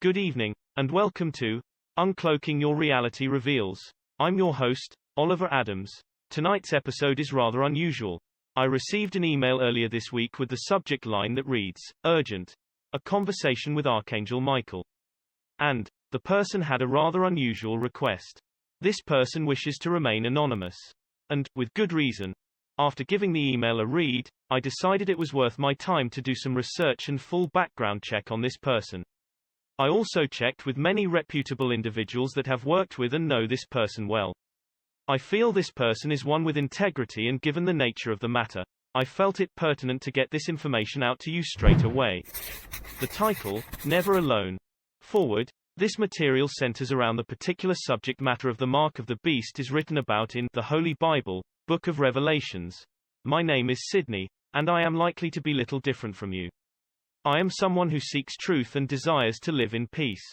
Good evening, and welcome to Uncloaking Your Reality Reveals. I'm your host, Oliver Adams. Tonight's episode is rather unusual. I received an email earlier this week with the subject line that reads, Urgent. A conversation with Archangel Michael. And, the person had a rather unusual request. This person wishes to remain anonymous. And, with good reason. After giving the email a read, I decided it was worth my time to do some research and full background check on this person. I also checked with many reputable individuals that have worked with and know this person well. I feel this person is one with integrity, and given the nature of the matter, I felt it pertinent to get this information out to you straight away. The title, Never Alone. Forward. This material centers around the particular subject matter of the mark of the beast is written about in the Holy Bible, Book of Revelations. My name is Sydney, and I am likely to be little different from you. I am someone who seeks truth and desires to live in peace.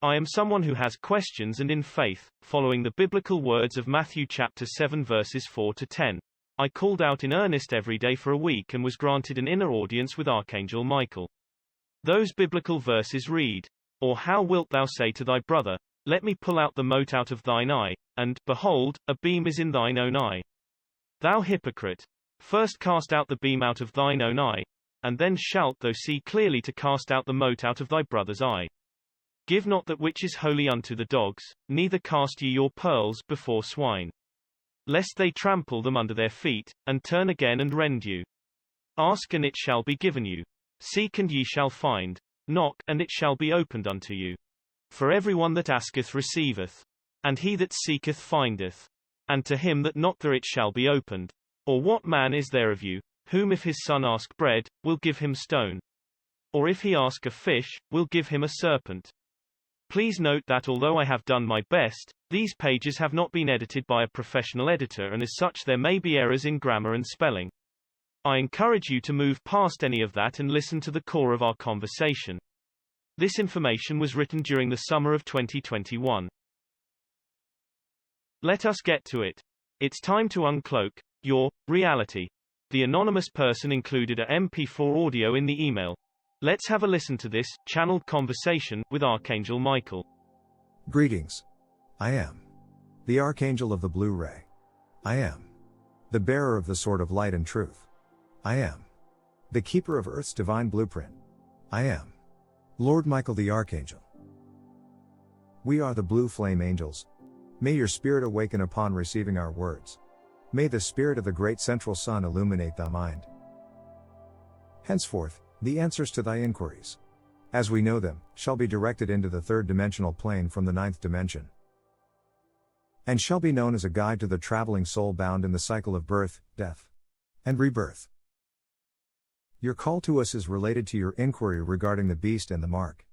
I am someone who has questions and in faith, following the biblical words of Matthew chapter 7 verses 4 to 10. I called out in earnest every day for a week and was granted an inner audience with Archangel Michael. Those biblical verses read, Or how wilt thou say to thy brother, Let me pull out the mote out of thine eye, and, behold, a beam is in thine own eye. Thou hypocrite! First cast out the beam out of thine own eye, and then shalt thou see clearly to cast out the mote out of thy brother's eye. Give not that which is holy unto the dogs, neither cast ye your pearls before swine, lest they trample them under their feet, and turn again and rend you. Ask and it shall be given you. Seek and ye shall find. Knock, and it shall be opened unto you. For everyone that asketh receiveth, and he that seeketh findeth, and to him that knocketh it shall be opened. Or what man is there of you, whom if his son ask bread, will give him stone? Or if he ask a fish, will give him a serpent? Please note that although I have done my best, these pages have not been edited by a professional editor, and as such there may be errors in grammar and spelling. I encourage you to move past any of that and listen to the core of our conversation. This information was written during the summer of 2021. Let us get to it. It's time to uncloak your reality. The anonymous person included a MP4 audio in the email. Let's have a listen to this channeled conversation with Archangel Michael. Greetings. I am the Archangel of the Blue Ray. I am the bearer of the Sword of Light and Truth. I am the keeper of Earth's divine blueprint. I am Lord Michael the Archangel. We are the Blue Flame Angels. May your spirit awaken upon receiving our words. May the spirit of the great central sun illuminate thy mind. Henceforth, the answers to thy inquiries, as we know them, shall be directed into the third dimensional plane from the ninth dimension, and shall be known as a guide to the traveling soul bound in the cycle of birth, death, and rebirth. Your call to us is related to your inquiry regarding the beast and the mark.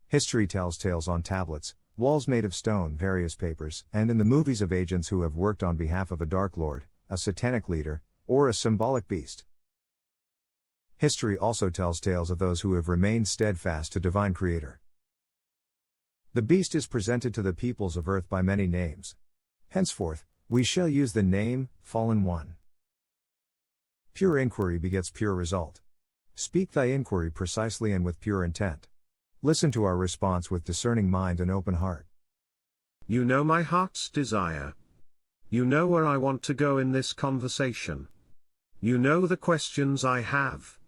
History tells tales on tablets, walls made of stone, various papers, and in the movies of agents who have worked on behalf of a Dark Lord, a satanic leader, or a symbolic beast. History also tells tales of those who have remained steadfast to Divine Creator. The beast is presented to the peoples of earth by many names. Henceforth, we shall use the name, Fallen One. Pure inquiry begets pure result. Speak thy inquiry precisely and with pure intent. Listen to our response with discerning mind and open heart. You know my heart's desire. You know where I want to go in this conversation. You know the questions I have.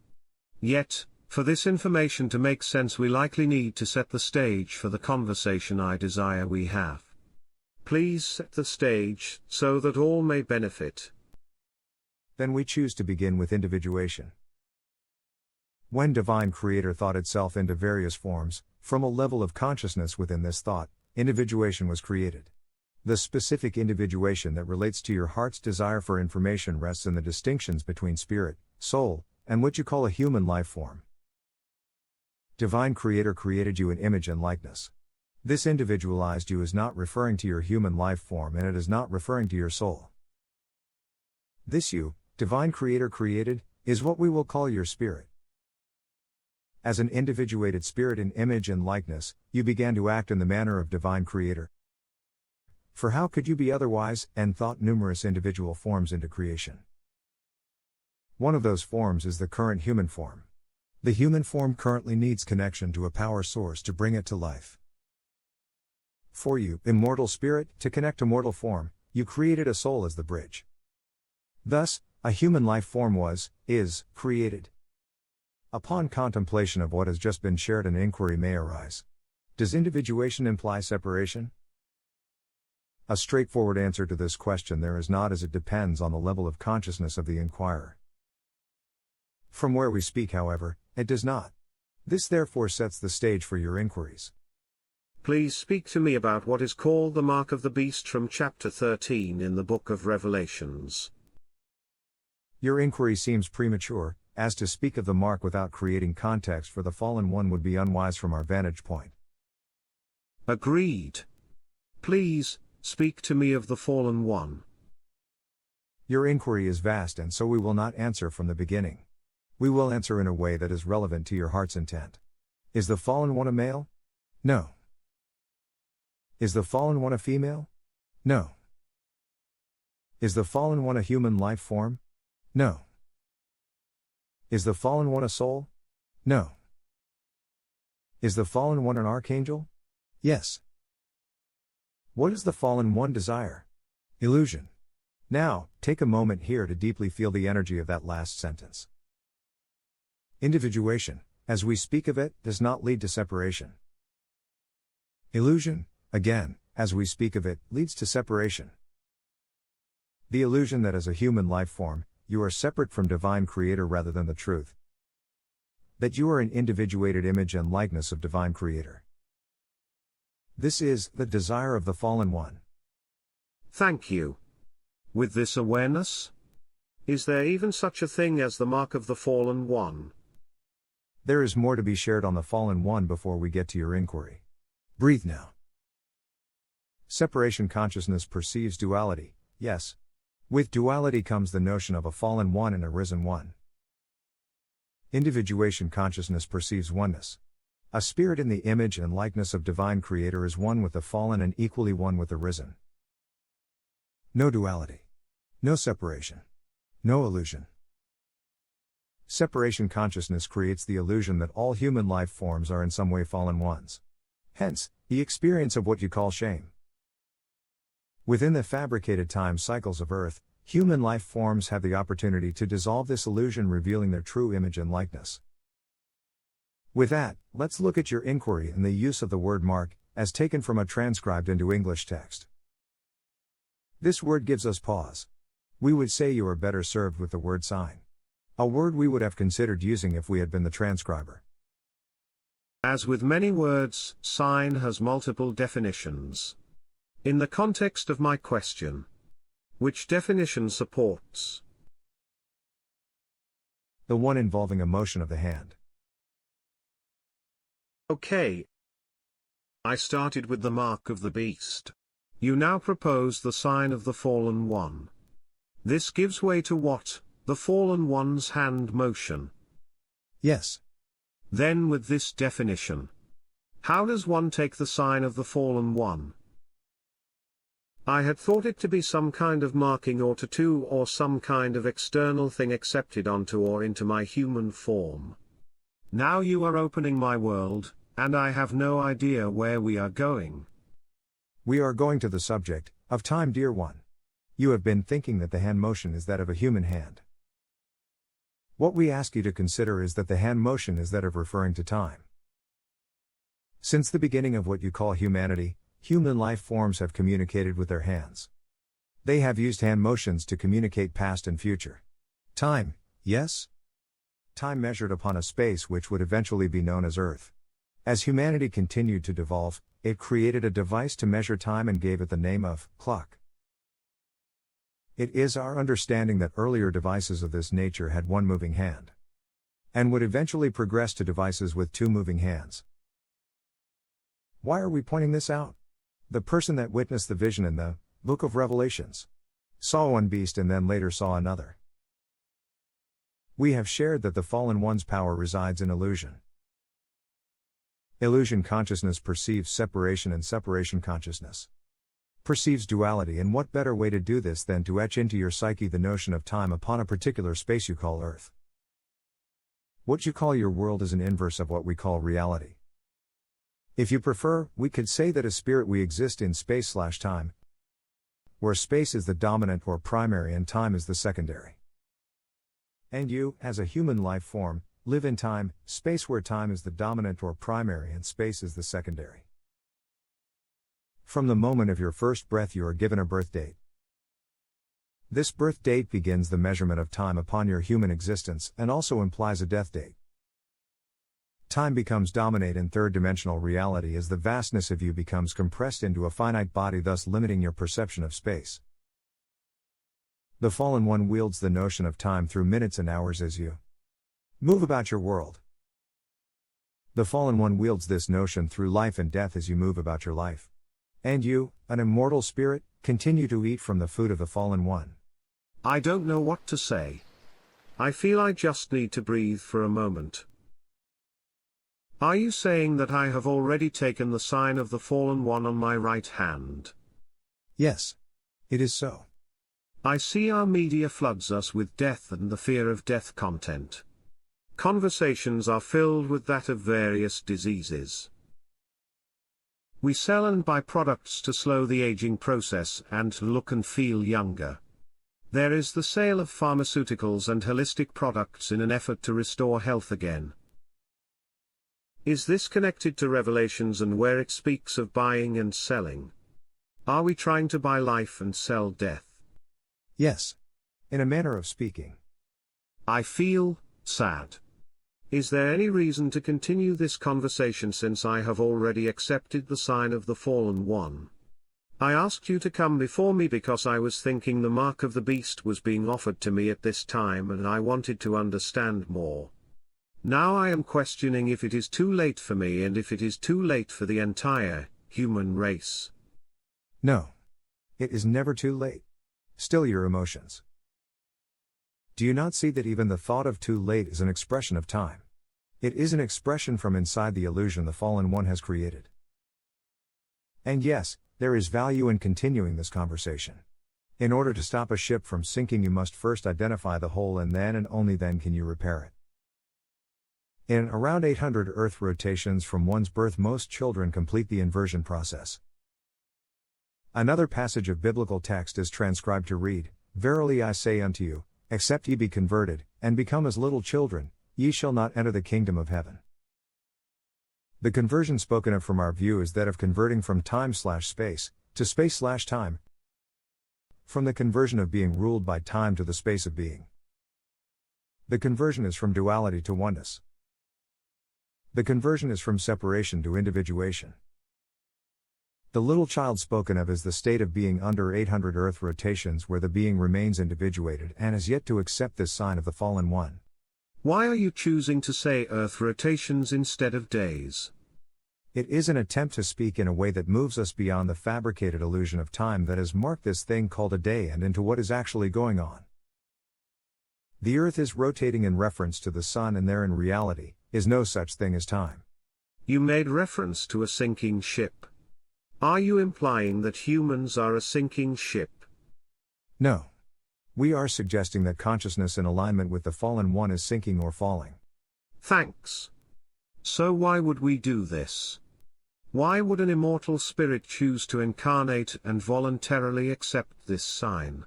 Yet, for this information to make sense, we likely need to set the stage for the conversation I desire we have. Please set the stage, so that all may benefit. Then we choose to begin with individuation. When Divine Creator thought itself into various forms, from a level of consciousness within this thought, individuation was created. The specific individuation that relates to your heart's desire for information rests in the distinctions between spirit, soul, and what you call a human life form. Divine Creator created you in image and likeness. This individualized you is not referring to your human life form, and it is not referring to your soul. This you, Divine Creator created, is what we will call your spirit. As an individuated spirit in image and likeness, you began to act in the manner of Divine Creator. For how could you be otherwise, and thought numerous individual forms into creation? One of those forms is the current human form. The human form currently needs connection to a power source to bring it to life. For you, immortal spirit, to connect to mortal form, you created a soul as the bridge. Thus, a human life form is created. Upon contemplation of what has just been shared, an inquiry may arise. Does individuation imply separation? A straightforward answer to this question there is not, as it depends on the level of consciousness of the inquirer. From where we speak, however, it does not. This therefore sets the stage for your inquiries. Please speak to me about what is called the mark of the beast from chapter 13 in the book of Revelations. Your inquiry seems premature, as to speak of the mark without creating context for the fallen one would be unwise from our vantage point. Agreed. Please, speak to me of the fallen one. Your inquiry is vast, and so we will not answer from the beginning. We will answer in a way that is relevant to your heart's intent. Is the fallen one a male? No. Is the fallen one a female? No. Is the fallen one a human life form? No. Is the fallen one a soul? No. Is the fallen one an archangel? Yes. What does the fallen one desire? Illusion. Now, take a moment here to deeply feel the energy of that last sentence. Individuation, as we speak of it, does not lead to separation. Illusion, again, as we speak of it, leads to separation. The illusion that as a human life form, you are separate from divine creator rather than the truth. That you are an individuated image and likeness of divine creator. This is the desire of the fallen one. Thank you. With this awareness, is there even such a thing as the mark of the fallen one? There is more to be shared on the fallen one before we get to your inquiry. Breathe now. Separation consciousness perceives duality, yes. With duality comes the notion of a fallen one and a risen one. Individuation consciousness perceives oneness. A spirit in the image and likeness of divine creator is one with the fallen and equally one with the risen. No duality. No separation. No illusion. Separation consciousness creates the illusion that all human life forms are in some way fallen ones. Hence, the experience of what you call shame. Within the fabricated time cycles of Earth, human life forms have the opportunity to dissolve this illusion, revealing their true image and likeness. With that, let's look at your inquiry and the use of the word mark, as taken from a transcribed into English text. This word gives us pause. We would say you are better served with the word sign. A word we would have considered using if we had been the transcriber. As with many words, sign has multiple definitions. In the context of my question, which definition supports? The one involving a motion of the hand. Okay. I started with the mark of the beast. You now propose the sign of the fallen one. This gives way to what? The fallen one's hand motion. Yes. Then with this definition, how does one take the sign of the fallen one? I had thought it to be some kind of marking or tattoo or some kind of external thing accepted onto or into my human form. Now you are opening my world, and I have no idea where we are going. We are going to the subject of time, dear one. You have been thinking that the hand motion is that of a human hand. What we ask you to consider is that the hand motion is that of referring to time. Since the beginning of what you call humanity, human life forms have communicated with their hands. They have used hand motions to communicate past and future. Time, yes? Time measured upon a space which would eventually be known as Earth. As humanity continued to devolve, it created a device to measure time and gave it the name of clock. It is our understanding that earlier devices of this nature had one moving hand, and would eventually progress to devices with two moving hands. Why are we pointing this out? The person that witnessed the vision in the book of Revelations saw one beast and then later saw another. We have shared that the fallen one's power resides in illusion. Illusion consciousness perceives separation, and separation consciousness perceives duality, and what better way to do this than to etch into your psyche the notion of time upon a particular space you call Earth. What you call your world is an inverse of what we call reality. If you prefer, we could say that as spirit we exist in space/time, where space is the dominant or primary and time is the secondary. And you, as a human life form, live in time, space where time is the dominant or primary and space is the secondary. From the moment of your first breath you are given a birth date. This birth date begins the measurement of time upon your human existence and also implies a death date. Time becomes dominate in third-dimensional reality as the vastness of you becomes compressed into a finite body, thus limiting your perception of space. The Fallen One wields the notion of time through minutes and hours as you move about your world. The Fallen One wields this notion through life and death as you move about your life. And you, an immortal spirit, continue to eat from the food of the Fallen One. I don't know what to say. I feel I just need to breathe for a moment. Are you saying that I have already taken the sign of the Fallen One on my right hand? Yes. It is so. I see our media floods us with death and the fear of death content. Conversations are filled with that of various diseases. We sell and buy products to slow the aging process and to look and feel younger. There is the sale of pharmaceuticals and holistic products in an effort to restore health again. Is this connected to Revelations and where it speaks of buying and selling? Are we trying to buy life and sell death? Yes. In a manner of speaking. I feel sad. Is there any reason to continue this conversation since I have already accepted the sign of the Fallen One? I asked you to come before me because I was thinking the mark of the beast was being offered to me at this time and I wanted to understand more. Now I am questioning if it is too late for me and if it is too late for the entire human race. No. It is never too late. Still your emotions. Do you not see that even the thought of too late is an expression of time? It is an expression from inside the illusion the Fallen One has created. And yes, there is value in continuing this conversation. In order to stop a ship from sinking, you must first identify the hole and only then can you repair it. In around 800 Earth rotations from one's birth, most children complete the inversion process. Another passage of biblical text is transcribed to read, "Verily I say unto you, except ye be converted, and become as little children, ye shall not enter the kingdom of heaven." The conversion spoken of from our view is that of converting from time/space, to space/time. From the conversion of being ruled by time to the space of being. The conversion is from duality to oneness. The conversion is from separation to individuation. The little child spoken of is the state of being under 800 Earth rotations where the being remains individuated and has yet to accept this sign of the Fallen One. Why are you choosing to say Earth rotations instead of days? It is an attempt to speak in a way that moves us beyond the fabricated illusion of time that has marked this thing called a day and into what is actually going on. The Earth is rotating in reference to the Sun, and there in reality is no such thing as time. You made reference to a sinking ship. Are you implying that humans are a sinking ship? No. We are suggesting that consciousness in alignment with the Fallen One is sinking or falling. Thanks. So why would we do this? Why would an immortal spirit choose to incarnate and voluntarily accept this sign?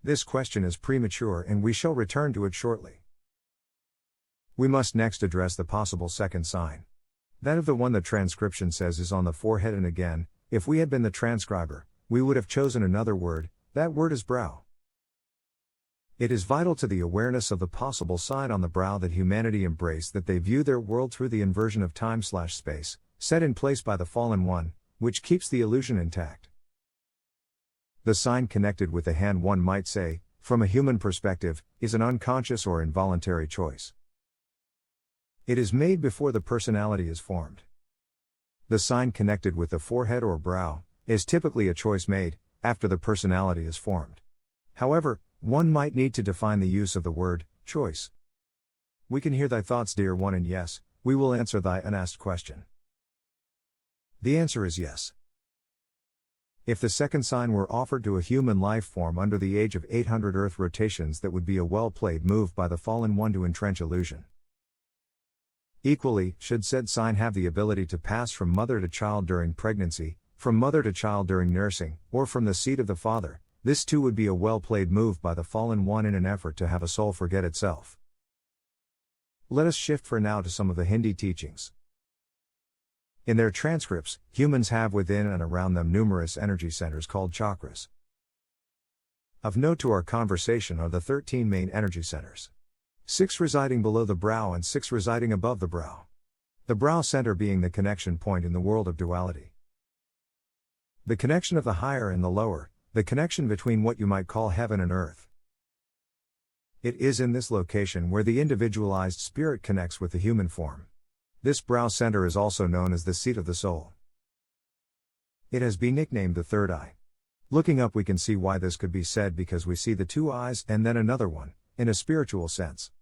This question is premature and we shall return to it shortly. We must next address the possible second sign. That of the one the transcription says is on the forehead, and again, if we had been the transcriber, we would have chosen another word. That word is brow. It is vital to the awareness of the possible sign on the brow that humanity embrace that they view their world through the inversion of time/space, set in place by the Fallen One, which keeps the illusion intact. The sign connected with the hand, one might say, from a human perspective, is an unconscious or involuntary choice. It is made before the personality is formed. The sign connected with the forehead or brow is typically a choice made after the personality is formed. However, one might need to define the use of the word choice. We can hear thy thoughts, dear one, and yes, we will answer thy unasked question. The answer is yes. If the second sign were offered to a human life form under the age of 800 Earth rotations, that would be a well-played move by the Fallen One to entrench illusion. Equally, should said sign have the ability to pass from mother to child during pregnancy, from mother to child during nursing, or from the seed of the father, this too would be a well-played move by the fallen one in an effort to have a soul forget itself. Let us shift for now to some of the Hindi teachings. In their transcripts, humans have within and around them numerous energy centers called chakras. Of note to our conversation are the 13 main energy centers. 6 residing below the brow and 6 residing above the brow. The brow center being the connection point in the world of duality. The connection of the higher and the lower, the connection between what you might call heaven and earth. It is in this location where the individualized spirit connects with the human form. This brow center is also known as the seat of the soul. It has been nicknamed the third eye. Looking up we can see why this could be said because we see the 2 eyes and then another one, in a spiritual sense.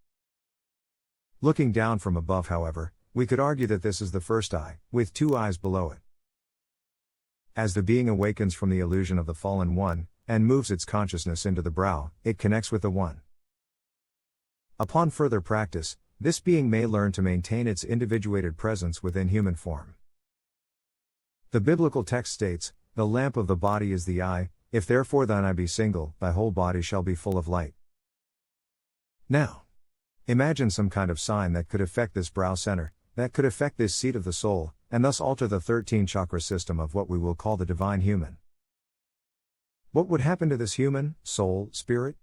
Looking down from above, however, we could argue that this is the first eye, with 2 eyes below it. As the being awakens from the illusion of the fallen one, and moves its consciousness into the brow, it connects with the one. Upon further practice, this being may learn to maintain its individuated presence within human form. The biblical text states, "The lamp of the body is the eye, if therefore thine eye be single, thy whole body shall be full of light." Now, imagine some kind of sign that could affect this brow center, that could affect this seat of the soul, and thus alter the 13 chakra system of what we will call the divine human. What would happen to this human, soul, spirit?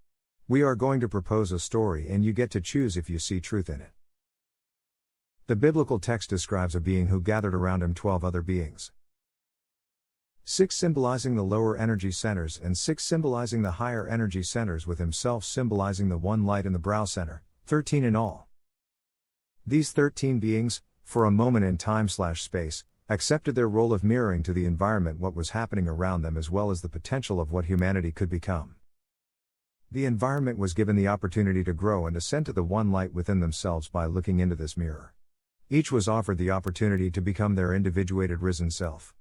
We are going to propose a story and you get to choose if you see truth in it. The biblical text describes a being who gathered around him 12 other beings. 6 symbolizing the lower energy centers and 6 symbolizing the higher energy centers, with himself symbolizing the one light in the brow center, 13 in all. These 13 beings, for a moment in time/space, accepted their role of mirroring to the environment what was happening around them as well as the potential of what humanity could become. The environment was given the opportunity to grow and ascend to the one light within themselves by looking into this mirror. Each was offered the opportunity to become their individuated risen self.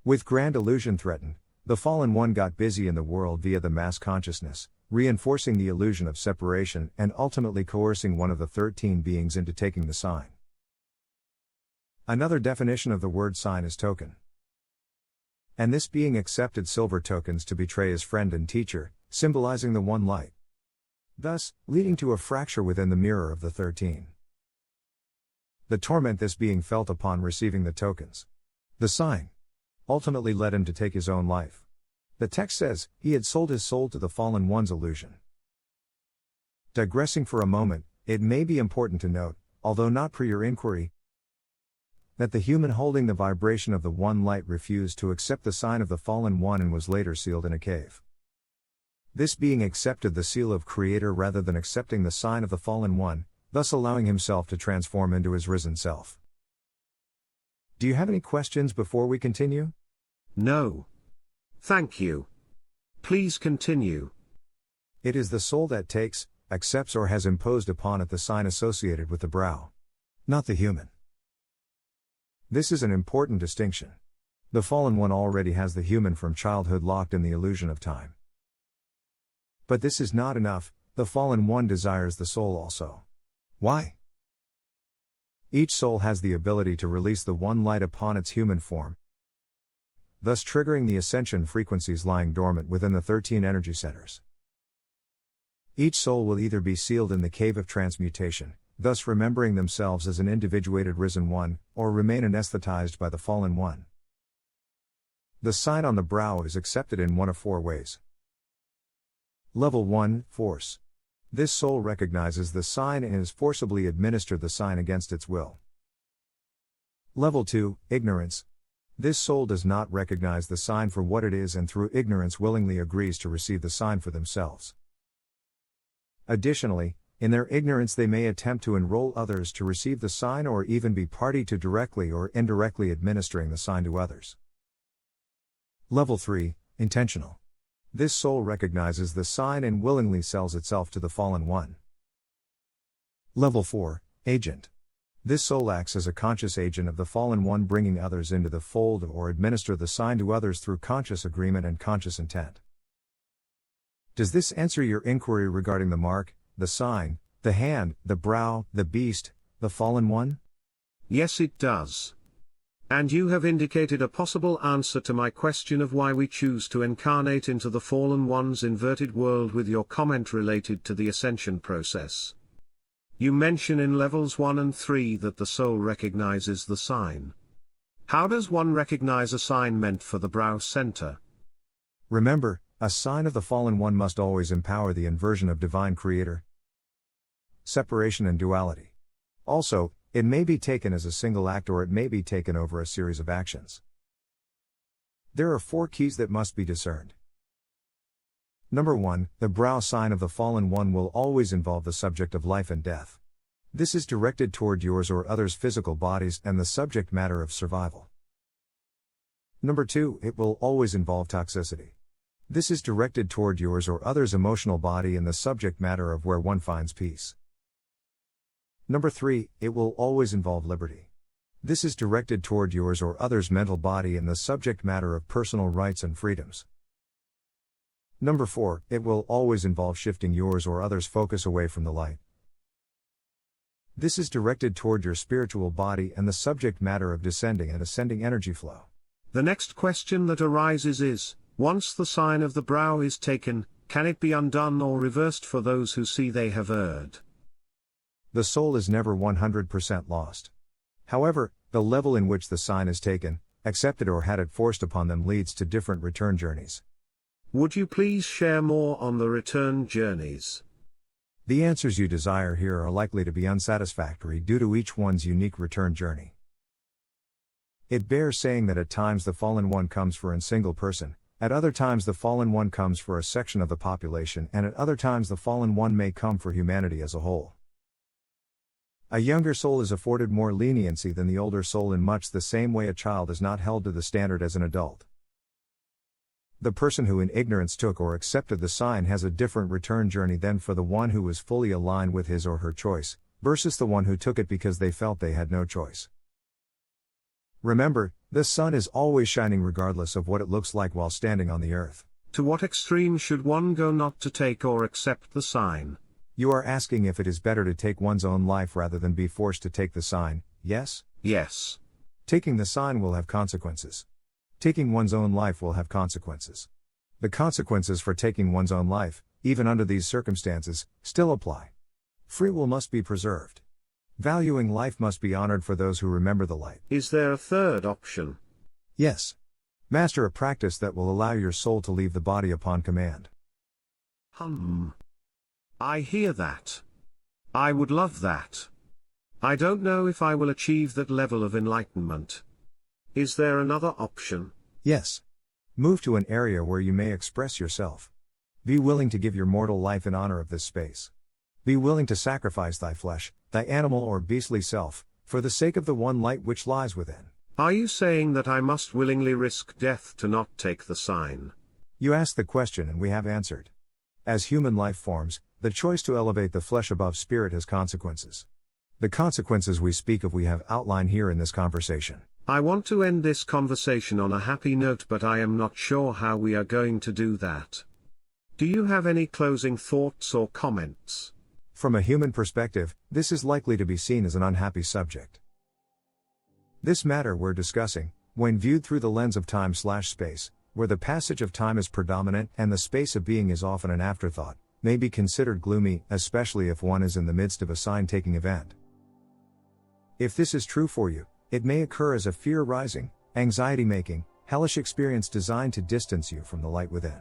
With grand illusion threatened, the fallen one got busy in the world via the mass consciousness, reinforcing the illusion of separation and ultimately coercing one of the 13 beings into taking the sign. Another definition of the word sign is token. And this being accepted silver tokens to betray his friend and teacher, symbolizing the one light. Thus, leading to a fracture within the mirror of the 13. The torment this being felt upon receiving the tokens, the sign, ultimately led him to take his own life. The text says, he had sold his soul to the fallen one's illusion. Digressing for a moment, it may be important to note, although not per your inquiry, that the human holding the vibration of the one light refused to accept the sign of the fallen one and was later sealed in a cave. This being accepted the seal of Creator rather than accepting the sign of the fallen one, thus allowing himself to transform into his risen self. Do you have any questions before we continue? No. Thank you. Please continue. It is the soul that takes, accepts or has imposed upon it the sign associated with the brow. Not the human. This is an important distinction. The fallen one already has the human from childhood locked in the illusion of time. But this is not enough, the fallen one desires the soul also. Why? Each soul has the ability to release the one light upon its human form, thus triggering the ascension frequencies lying dormant within the 13 energy centers. Each soul will either be sealed in the cave of transmutation, thus remembering themselves as an individuated risen one, or remain anesthetized by the fallen one. The sign on the brow is accepted in one of 4 ways. Level 1, Force. This soul recognizes the sign and is forcibly administered the sign against its will. Level 2, Ignorance. This soul does not recognize the sign for what it is and through ignorance willingly agrees to receive the sign for themselves. Additionally, in their ignorance they may attempt to enroll others to receive the sign or even be party to directly or indirectly administering the sign to others. Level 3, Intentional. This soul recognizes the sign and willingly sells itself to the fallen one. Level 4, Agent. This soul acts as a conscious agent of the fallen one, bringing others into the fold or administer the sign to others through conscious agreement and conscious intent. Does this answer your inquiry regarding the mark, the sign, the hand, the brow, the beast, the Fallen One? Yes, it does. And you have indicated a possible answer to my question of why we choose to incarnate into the Fallen One's inverted world with your comment related to the ascension process. You mention in levels 1 and 3 that the soul recognizes the sign. How does one recognize a sign meant for the brow center? Remember, a sign of the Fallen One must always empower the inversion of Divine Creator, separation and duality. Also, it may be taken as a single act or it may be taken over a series of actions. There are 4 keys that must be discerned. Number 1, the brow sign of the Fallen One will always involve the subject of life and death. This is directed toward yours or others' physical bodies and the subject matter of survival. Number 2, it will always involve toxicity. This is directed toward yours or others' emotional body and the subject matter of where one finds peace. Number 3, it will always involve liberty. This is directed toward yours or others' mental body and the subject matter of personal rights and freedoms. Number 4, it will always involve shifting yours or others' focus away from the light. This is directed toward your spiritual body and the subject matter of descending and ascending energy flow. The next question that arises is, once the sign of the brow is taken, can it be undone or reversed for those who see they have erred? The soul is never 100% lost. However, the level in which the sign is taken, accepted or had it forced upon them leads to different return journeys. Would you please share more on the return journeys? The answers you desire here are likely to be unsatisfactory due to each one's unique return journey. It bears saying that at times the Fallen One comes for a single person, at other times the Fallen One comes for a section of the population, and at other times the Fallen One may come for humanity as a whole. A younger soul is afforded more leniency than the older soul in much the same way a child is not held to the standard as an adult. The person who in ignorance took or accepted the sign has a different return journey than for the one who was fully aligned with his or her choice, versus the one who took it because they felt they had no choice. Remember, the sun is always shining regardless of what it looks like while standing on the earth. To what extreme should one go not to take or accept the sign? You are asking if it is better to take one's own life rather than be forced to take the sign, yes? Yes. Taking the sign will have consequences. Taking one's own life will have consequences. The consequences for taking one's own life, even under these circumstances, still apply. Free will must be preserved. Valuing life must be honored for those who remember the light. Is there a third option? Yes. Master a practice that will allow your soul to leave the body upon command. I hear that. I would love that. I don't know if I will achieve that level of enlightenment. Is there another option? Yes. Move to an area where you may express yourself. Be willing to give your mortal life in honor of this space. Be willing to sacrifice thy flesh, thy animal or beastly self, for the sake of the one light which lies within. Are you saying that I must willingly risk death to not take the sign? You asked the question and we have answered. As human life forms, the choice to elevate the flesh above spirit has consequences. The consequences we speak of we have outlined here in this conversation. I want to end this conversation on a happy note, but I am not sure how we are going to do that. Do you have any closing thoughts or comments? From a human perspective, this is likely to be seen as an unhappy subject. This matter we're discussing, when viewed through the lens of time/space, where the passage of time is predominant and the space of being is often an afterthought, may be considered gloomy, especially if one is in the midst of a sign-taking event. If this is true for you, it may occur as a fear-rising, anxiety-making, hellish experience designed to distance you from the light within.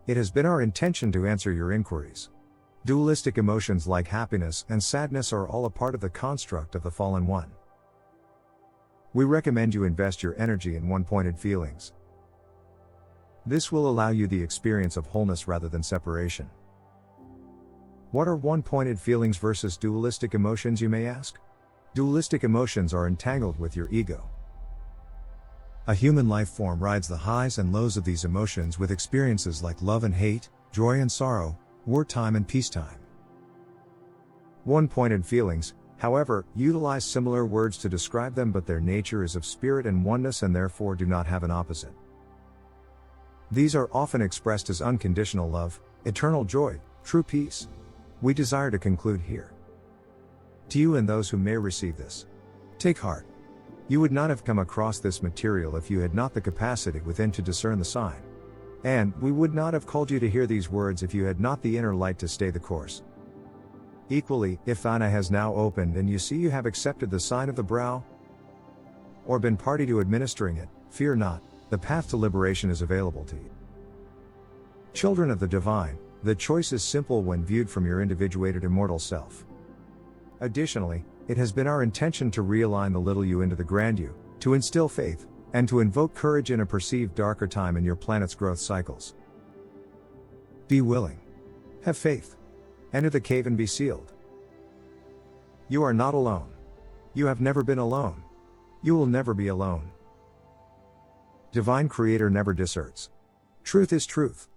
It has been our intention to answer your inquiries. Dualistic emotions like happiness and sadness are all a part of the construct of the Fallen One. We recommend you invest your energy in one-pointed feelings. This will allow you the experience of wholeness rather than separation. What are one-pointed feelings versus dualistic emotions, you may ask? Dualistic emotions are entangled with your ego. A human life form rides the highs and lows of these emotions with experiences like love and hate, joy and sorrow, wartime and peacetime. One-pointed feelings, however, utilize similar words to describe them, but their nature is of spirit and oneness and therefore do not have an opposite. These are often expressed as unconditional love, eternal joy, true peace. We desire to conclude here. To you and those who may receive this, take heart. You would not have come across this material if you had not the capacity within to discern the sign. And we would not have called you to hear these words if you had not the inner light to stay the course. Equally, if thine eye has now opened and you see you have accepted the sign of the brow, or been party to administering it, fear not, the path to liberation is available to you. Children of the divine, the choice is simple when viewed from your individuated immortal self. Additionally, it has been our intention to realign the little you into the grand you, to instill faith, and to invoke courage in a perceived darker time in your planet's growth cycles. Be willing. Have faith. Enter the cave and be sealed. You are not alone. You have never been alone. You will never be alone. Divine Creator never deserts. Truth is truth.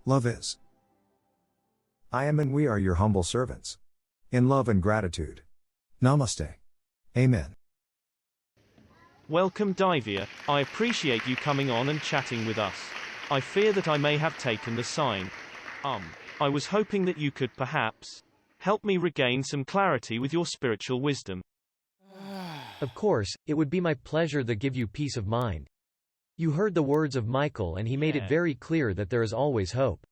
Love is. I am and we are your humble servants. In love and gratitude. Namaste. Amen. Welcome Daivya, I appreciate you coming on and chatting with us. I fear that I may have taken the sign. I was hoping that you could perhaps help me regain some clarity with your spiritual wisdom. Of course, it would be my pleasure to give you peace of mind. You heard the words of Michael and he made it very clear that there is always hope.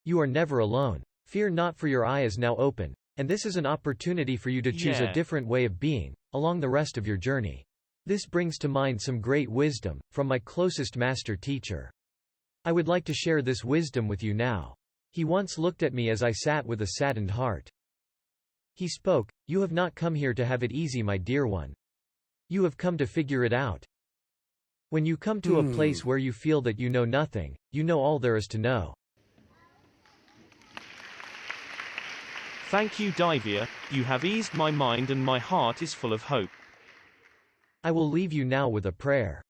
You are never alone. Fear not, for your eye is now open, and this is an opportunity for you to choose a different way of being, along the rest of your journey. This brings to mind some great wisdom, from my closest master teacher. I would like to share this wisdom with you now. He once looked at me as I sat with a saddened heart. He spoke, "You have not come here to have it easy, my dear one. You have come to figure it out. When you come to a place where you feel that you know nothing, you know all there is to know." Thank you Daivya, you have eased my mind and my heart is full of hope. I will leave you now with a prayer.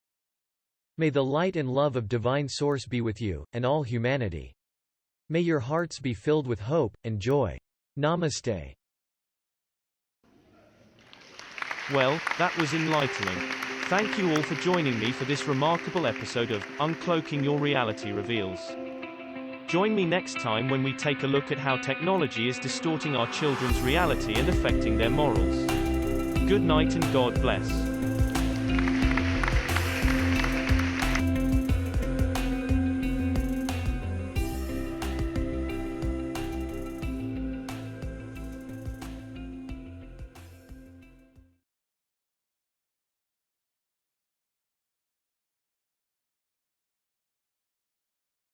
May the light and love of Divine Source be with you, and all humanity. May your hearts be filled with hope and joy. Namaste. Well, that was enlightening. Thank you all for joining me for this remarkable episode of Uncloaking Your Reality Reveals. Join me next time when we take a look at how technology is distorting our children's reality and affecting their morals. Good night and God bless.